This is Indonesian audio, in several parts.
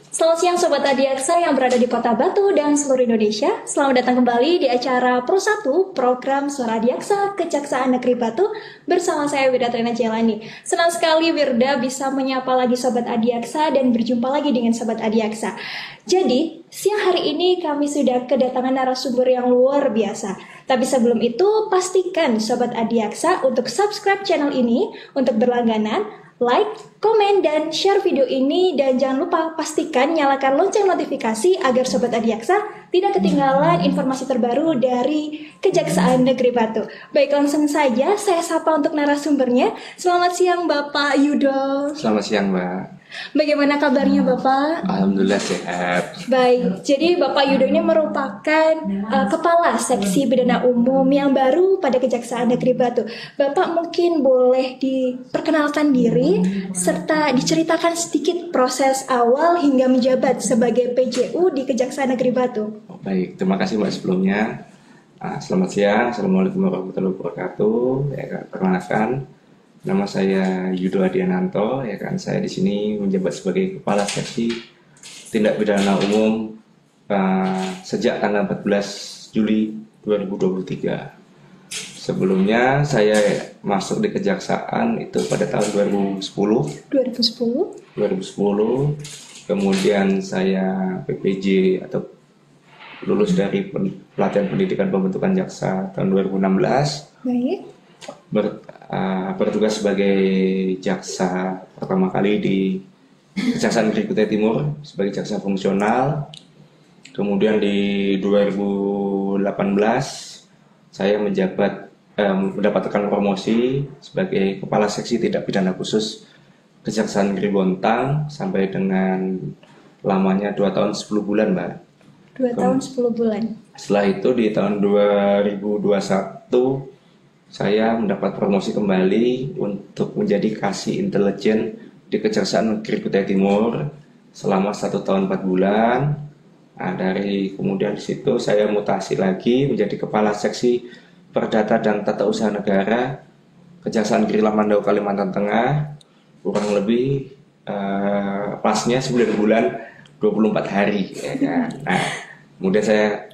Selamat siang Sobat Adiaksa yang berada di Kota Batu dan seluruh Indonesia. Selamat datang kembali di acara Pro 1 Program Suara Adiaksa Kejaksaan Negeri Batu bersama saya Wirda Trina Jelani. Senang sekali Wirda bisa menyapa lagi Sobat Adiaksa dan berjumpa lagi dengan Sobat Adiaksa. Jadi, siang hari ini kami sudah kedatangan narasumber yang luar biasa. Tapi sebelum itu, pastikan Sobat Adiaksa untuk subscribe channel ini untuk berlangganan, like, komen, dan share video ini. Dan jangan lupa pastikan nyalakan lonceng notifikasi agar Sobat Adiaksa tidak ketinggalan informasi terbaru dari Kejaksaan Negeri Batu. Baik, langsung saja saya sapa untuk narasumbernya. Selamat siang Bapak Yudo. Selamat siang Mbak. Bagaimana kabarnya Bapak? Alhamdulillah sehat. Baik, jadi Bapak Yudo ini merupakan Kepala Seksi Pidana Umum yang baru pada Kejaksaan Negeri Batu. Bapak mungkin boleh diperkenalkan diri serta diceritakan sedikit proses awal hingga menjabat sebagai PJU di Kejaksaan Negeri Batu. Baik, terima kasih Mbak sebelumnya. Selamat siang, Assalamualaikum warahmatullahi wabarakatuh. Ya, perkenalkan, nama saya Yudo Adiananto. Ya kan, saya di sini menjabat sebagai Kepala Seksi Tindak Pidana Umum sejak tanggal 14 Juli 2023. Sebelumnya saya masuk di kejaksaan itu pada tahun 2010. Kemudian saya PPJ atau lulus dari pelatihan pendidikan pembentukan jaksa tahun 2016. Baik. Bertugas sebagai jaksa pertama kali di Kejaksaan Negeri Kutai Timur sebagai jaksa fungsional. Kemudian di 2018 saya mendapatkan promosi sebagai Kepala Seksi Tindak Pidana Khusus Kejaksaan Negeri Bontang sampai dengan lamanya 2 tahun 10 bulan Mbak. 2 tahun 10 bulan. Setelah itu di tahun 2021 saya mendapat promosi kembali untuk menjadi Kasih Intelijen di Kejaksaan Negeri Kutai Timur selama 1 tahun 4 bulan. Kemudian di situ saya mutasi lagi menjadi Kepala Seksi Perdata dan Tata Usaha Negara Kejaksaan Negeri Lamandau Kalimantan Tengah, kurang lebih pasnya 9 bulan 24 hari. Ya kan? Nah, kemudian saya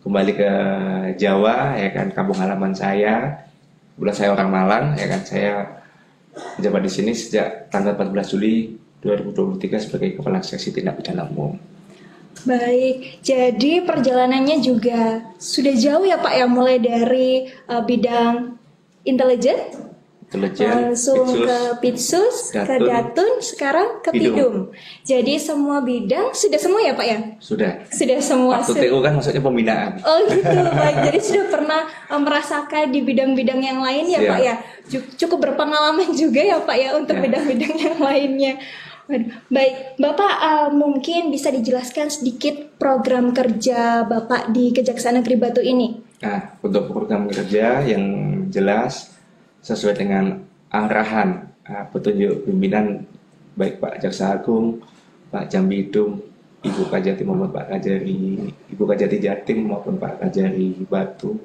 kembali ke Jawa, ya kan, kampung halaman saya. Kebetulan saya orang Malang, ya kan, saya menjabat di sini sejak tanggal 14 Juli 2023 sebagai Kepala Seksi Tindak Pidana Umum. Baik, jadi perjalanannya juga sudah jauh ya Pak ya, mulai dari bidang intelijen, langsung ke Pitsus, ke Datun, sekarang ke Pidum. Jadi semua bidang sudah semua ya Pak ya? Sudah Semua. Waktu TU kan maksudnya pembinaan. Oh gitu, baik. Jadi sudah pernah merasakan di bidang-bidang yang lain ya Pak ya? Cukup berpengalaman juga ya Pak ya untuk bidang-bidang yang lainnya. Baik, Bapak mungkin bisa dijelaskan sedikit program kerja Bapak di Kejaksaan Negeri Batu ini? Nah, untuk program kerja yang jelas sesuai dengan arahan petunjuk pimpinan baik Pak Jaksa Agung, Pak Jambidum, Ibu Kajati maupun Pak Kajari, Ibu Kajati Jatim maupun Pak Kajari Batu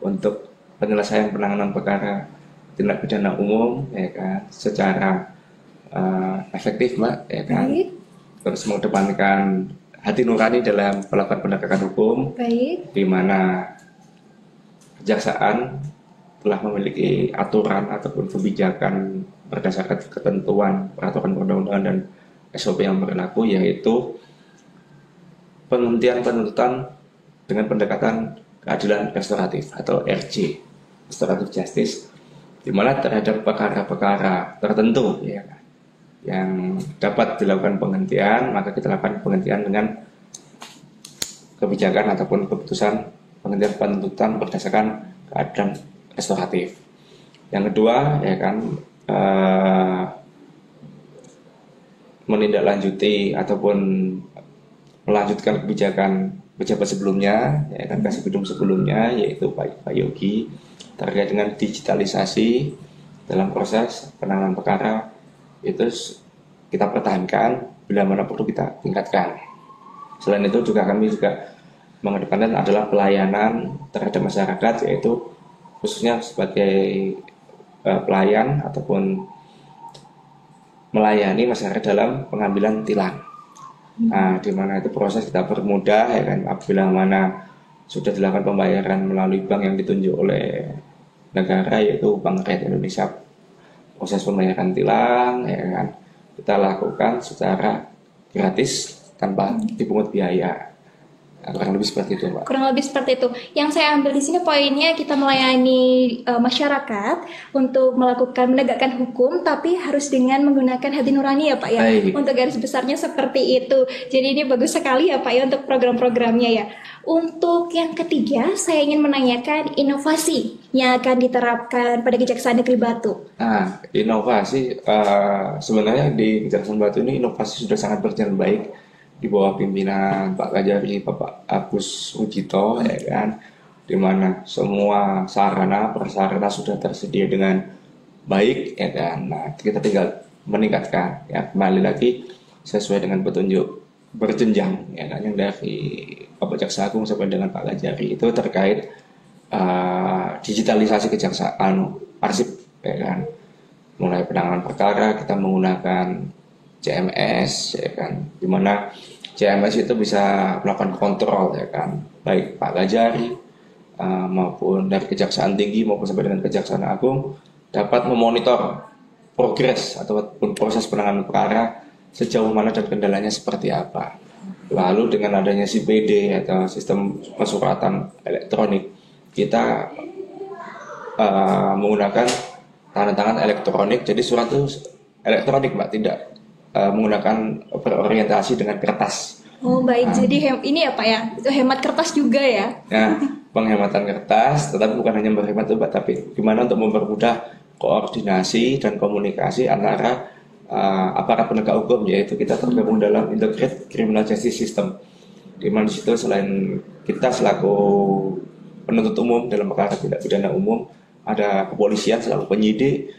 untuk penyelesaian penanganan perkara tindak pidana umum, ya kan, secara efektif Mbak, ya kan. Baik. Terus mengedepankan hati nurani dalam melakukan penegakan hukum. Baik. Di mana kejaksaan telah memiliki aturan ataupun kebijakan berdasarkan ketentuan peraturan perundang-undangan dan SOP yang berlaku, yaitu penghentian penuntutan dengan pendekatan keadilan restoratif atau RJ, restoratif justice, di mana terhadap perkara-perkara tertentu, ya kan, yang dapat dilakukan penghentian, maka kita lakukan penghentian dengan kebijakan ataupun keputusan penghentian penuntutan berdasarkan keadilan restoratif. Yang kedua, ya kan, menindaklanjuti ataupun melanjutkan kebijakan pejabat sebelumnya, ya kan, Kasih Bidum sebelumnya, yaitu Pak Yogi, terkait dengan digitalisasi dalam proses penanganan perkara. Itu kita pertahankan, bila mana perlu kita tingkatkan. Selain itu juga kami juga mengedepankan adalah pelayanan terhadap masyarakat, yaitu khususnya sebagai pelayan ataupun melayani masyarakat dalam pengambilan tilang. Nah, di mana itu proses kita permudah ya kan, apabila mana sudah dilakukan pembayaran melalui bank yang ditunjuk oleh negara yaitu Bank Rakyat Indonesia, proses pembayaran tilang ya kan kita lakukan secara gratis tanpa dipungut biaya. Nah, kurang lebih seperti itu, Mbak. Kurang lebih seperti itu. Yang saya ambil di sini poinnya kita melayani masyarakat untuk menegakkan hukum, tapi harus dengan menggunakan hati nurani ya Pak ya. Baik. Untuk garis besarnya seperti itu. Jadi ini bagus sekali ya Pak ya untuk program-programnya ya. Untuk yang ketiga, saya ingin menanyakan inovasi yang akan diterapkan pada Kejaksaan Negeri Batu. Nah, inovasi sebenarnya di Kejaksaan Batu ini inovasi sudah sangat berjalan baik di bawah pimpinan Pak Kajari, Bapak Agus Ujito, ya kan, di mana semua sarana prasarana sudah tersedia dengan baik, ya kan. Nah, kita tinggal meningkatkan, ya kembali lagi sesuai dengan petunjuk berjenjang, ya kan, yang dari Bapak Jaksa Agung sampai dengan Pak Kajari itu terkait digitalisasi kejaksaan, arsip, ya kan, mulai penanganan perkara kita menggunakan CMS, ya kan, dimana CMS itu bisa melakukan kontrol, ya kan, baik Pak Kajari maupun dari Kejaksaan Tinggi maupun sampai dengan Kejaksaan Agung dapat memonitor progres ataupun proses penanganan perkara sejauh mana dan kendalanya seperti apa. Lalu dengan adanya CPD atau sistem pesuratan elektronik, kita menggunakan tanda tangan elektronik, jadi surat itu elektronik, Mbak, tidak menggunakan berorientasi dengan kertas. Oh baik, jadi ini ya Pak ya, itu hemat kertas juga ya? Nah, penghematan kertas, tetapi bukan hanya berhemat itu, Mbak, tapi gimana untuk mempermudah koordinasi dan komunikasi antara aparat penegak hukum, yaitu kita tergabung dalam Integrated Criminal Justice System, di mana di situ selain kita selaku penuntut umum dalam perkara tindak pidana umum, ada kepolisian selaku penyidik,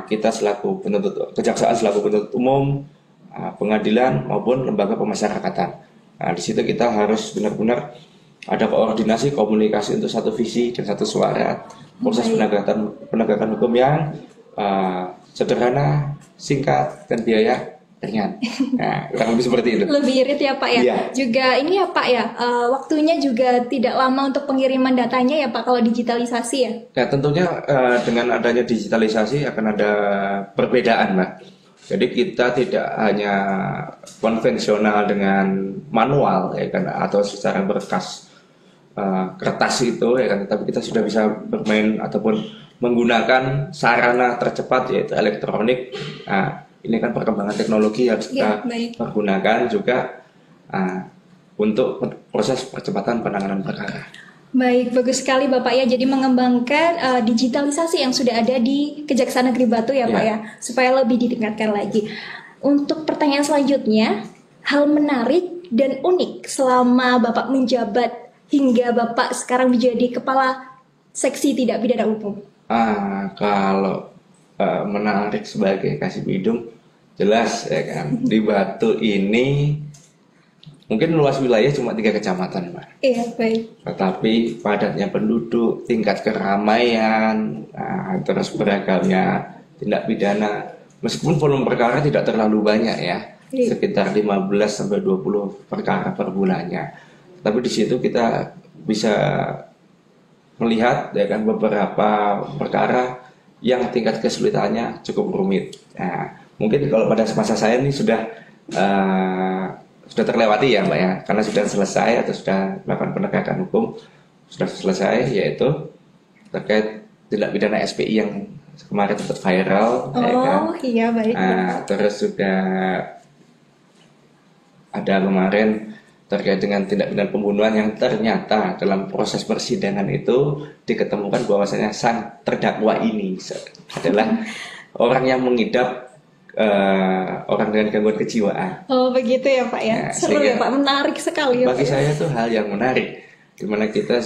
kita selaku penuntut, kejaksaan selaku penuntut umum, pengadilan maupun lembaga pemasyarakatan. Nah, di situ kita harus benar-benar ada koordinasi, komunikasi untuk satu visi dan satu suara. Proses penegakan hukum yang sederhana, singkat, dan biaya ringan. Nah, kurang lebih seperti itu. Lebih irit ya Pak ya. Iya. Juga ini ya Pak ya, waktunya juga tidak lama untuk pengiriman datanya ya Pak kalau digitalisasi ya. Ya tentunya dengan adanya digitalisasi akan ada perbedaan, Mbak. Jadi kita tidak hanya konvensional dengan manual, ya kan, atau secara berkas kertas itu, ya kan, tapi kita sudah bisa bermain ataupun menggunakan sarana tercepat yaitu elektronik. Nah, ini kan perkembangan teknologi harus kita pergunakan juga untuk proses percepatan penanganan perkara. Baik, bagus sekali Bapak ya. Jadi mengembangkan digitalisasi yang sudah ada di Kejaksaan Negeri Batu ya Pak ya, supaya lebih ditingkatkan lagi. Untuk pertanyaan selanjutnya, hal menarik dan unik selama Bapak menjabat hingga Bapak sekarang menjadi Kepala Seksi Tindak Pidana Umum. Kalau menarik sebagai Kasih Bidung, jelas ya kan, di Batu ini mungkin luas wilayah cuma 3 kecamatan, Mbak. Iya, baik. Tetapi padatnya penduduk, tingkat keramaian, terus beragamnya tindak pidana, meskipun volume perkara tidak terlalu banyak ya, sekitar 15-20 perkara per bulannya. Tapi di situ kita bisa melihat ya kan beberapa perkara yang tingkat kesulitannya cukup rumit. Nah, mungkin kalau pada masa saya ini sudah terlewati ya Mbak ya, karena sudah selesai atau sudah melakukan penegakan hukum, sudah selesai, yaitu terkait tindak pidana SPI yang kemarin sempat viral. Oh ya kan? Iya baik. Terus juga ada kemarin terkait dengan tindak pidana pembunuhan yang ternyata dalam proses persidangan itu diketemukan bahwasanya sang terdakwa ini adalah orang yang mengidap orang dengan gangguan kejiwaan. Oh begitu ya Pak ya. Nah, seru ya Pak, menarik sekali ya. Bagi Pak, saya itu hal yang menarik, di mana kita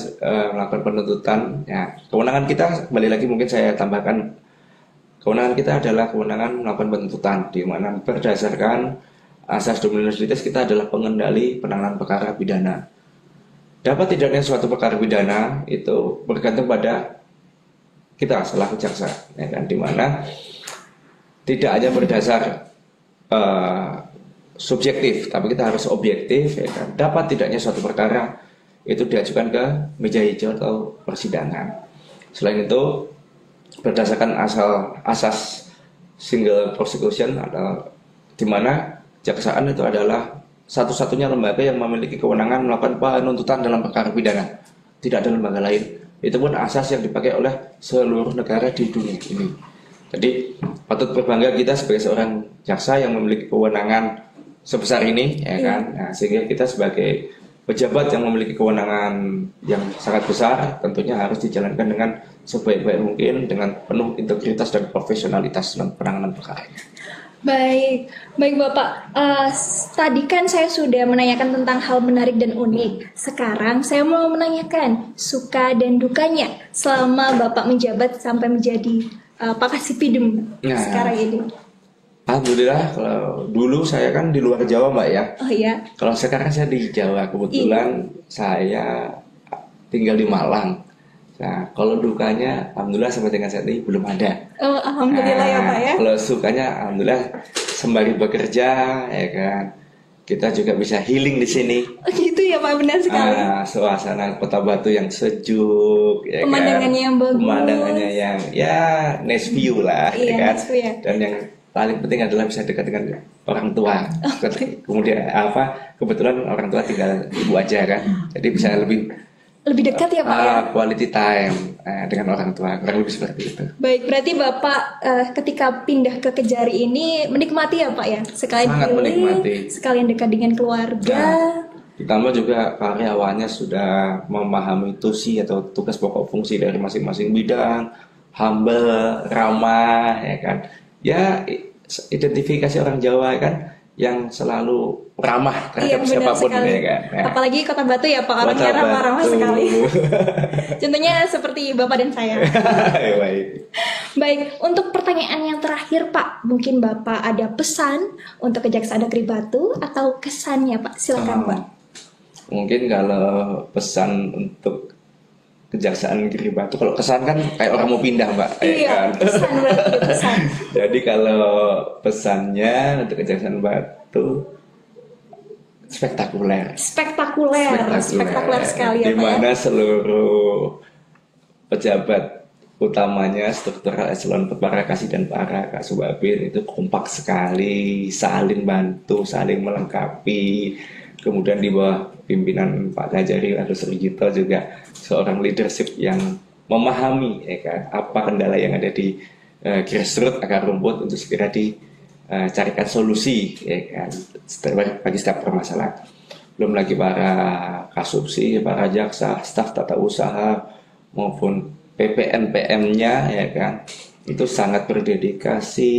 melakukan penuntutan. Ya, kewenangan kita kembali lagi mungkin saya tambahkan, kewenangan kita adalah kewenangan melakukan penuntutan, di mana berdasarkan asas dominositas kita adalah pengendali penanganan perkara pidana. Dapat tidaknya suatu perkara pidana itu bergantung pada kita selaku jaksa, ya kan, di mana tidak hanya berdasar subjektif, tapi kita harus objektif, ya kan? Dapat tidaknya suatu perkara itu diajukan ke meja hijau atau persidangan. Selain itu, berdasarkan asas single prosecution, atau di mana kejaksaan itu adalah satu-satunya lembaga yang memiliki kewenangan melakukan penuntutan dalam perkara pidana. Tidak ada lembaga lain. Itu pun asas yang dipakai oleh seluruh negara di dunia ini. Jadi patut berbangga kita sebagai seorang jaksa yang memiliki kewenangan sebesar ini, ya kan? Nah, sehingga kita sebagai pejabat yang memiliki kewenangan yang sangat besar tentunya harus dijalankan dengan sebaik-baik mungkin, dengan penuh integritas dan profesionalitas dalam penanganan perkaranya. Baik Bapak. Tadi kan saya sudah menanyakan tentang hal menarik dan unik. Sekarang saya mau menanyakan suka dan dukanya selama Bapak menjabat sampai menjadi Pak Kasipidum sekarang ini. Alhamdulillah, kalau dulu saya kan di luar Jawa Mbak ya. Oh iya. Kalau sekarang saya di Jawa, kebetulan saya tinggal di Malang. Nah, kalau dukanya, alhamdulillah sampai dengan saat ini belum ada. Oh, alhamdulillah ya Pak ya. Kalau sukanya, alhamdulillah sembari bekerja, ya kan, kita juga bisa healing di sini. Oh gitu ya Pak, benar sekali. Suasana Kota Batu yang sejuk, ya pemandangannya kan? Yang bagus. Pemandangannya yang ya nice view lah, ya kan. Nice view, ya. Dan yang paling penting adalah bisa dekat dengan orang tua. Kemudian kebetulan orang tua tinggal ibu aja kan, jadi bisa lebih dekat ya Pak ya. Quality time dengan orang tua, kurang lebih seperti itu. Baik, berarti Bapak ketika pindah ke Kejari ini menikmati ya Pak ya, sekalian sangat menikmati, sekalian dekat dengan keluarga. Ditambah juga karyawannya sudah memahami tusi atau tugas pokok fungsi dari masing-masing bidang, humble, ramah, ya kan. Ya, identifikasi orang Jawa kan yang selalu ramah terhadap siapapun, ya kan. Ya. Apalagi Kota Batu ya Pak, orangnya ramah-ramah sekali. Contohnya seperti Bapak dan saya. Baik, untuk pertanyaan yang terakhir Pak, mungkin Bapak ada pesan untuk Kejaksaan Negeri Batu atau kesannya Pak? Silakan Pak. Mungkin kalau pesan untuk Kejaksaan Negeri Batu, kalau kesan kan kayak orang mau pindah Mbak. Iya, kan? pesan. Jadi kalau pesannya untuk Kejaksaan Batu spektakuler sekali ya, dimana seluruh pejabat utamanya struktural eselon para kasih dan para kasubabin itu kompak sekali, saling bantu, saling melengkapi. Kemudian di bawah pimpinan Pak Kajari atau Surjito juga seorang leadership yang memahami, ya kan, apa kendala yang ada di grassroots akar rumput untuk segera dicarikan solusi, ya kan, bagi setiap permasalahan. Belum lagi para kasubsi, para jaksa, staf tata usaha maupun PPN PM-nya, ya kan, itu sangat berdedikasi,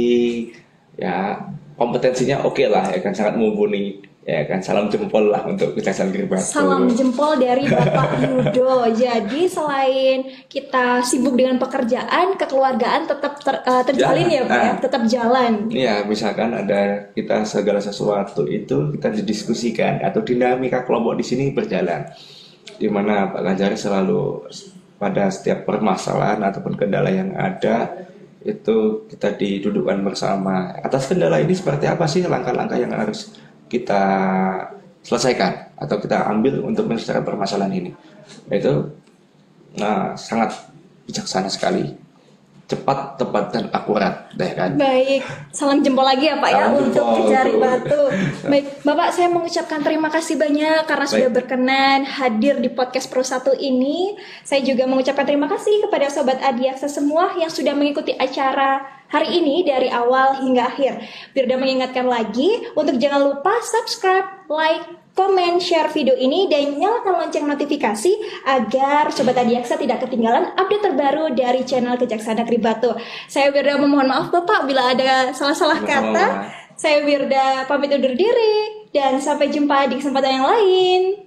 ya kompetensinya oke lah, ya kan, sangat mumpuni. Ya kan, salam jempol lah untuk Kejaksaan Negeri Batu. Salam jempol dari Bapak Yudo. Jadi selain kita sibuk dengan pekerjaan, kekeluargaan tetap terjalin ya Pak ya, tetap jalan. Iya, misalkan ada kita segala sesuatu itu kita didiskusikan atau dinamika kelompok di sini berjalan. Di mana Pak Kajari selalu pada setiap permasalahan ataupun kendala yang ada itu kita didudukkan bersama. Atas kendala ini seperti apa sih langkah-langkah yang harus kita selesaikan atau kita ambil untuk menyelesaikan permasalahan ini. Itu sangat bijaksana sekali, cepat, tepat, dan akurat, deh kan. Baik, salam jempol lagi ya Pak ya untuk Kejari Batu. Baik, Bapak, saya mengucapkan terima kasih banyak karena sudah berkenan hadir di podcast Pro 1 ini. Saya juga mengucapkan terima kasih kepada Sobat Adiaksa semua yang sudah mengikuti acara hari ini dari awal hingga akhir. Firda mengingatkan lagi untuk jangan lupa subscribe, like, komen, share video ini, dan nyalakan lonceng notifikasi agar Sobat Adiaksa tidak ketinggalan update terbaru dari channel Kejaksaan Negeri Batu. Saya Firda memohon maaf Bapak bila ada salah-salah kata. Saya Firda pamit undur diri dan sampai jumpa di kesempatan yang lain.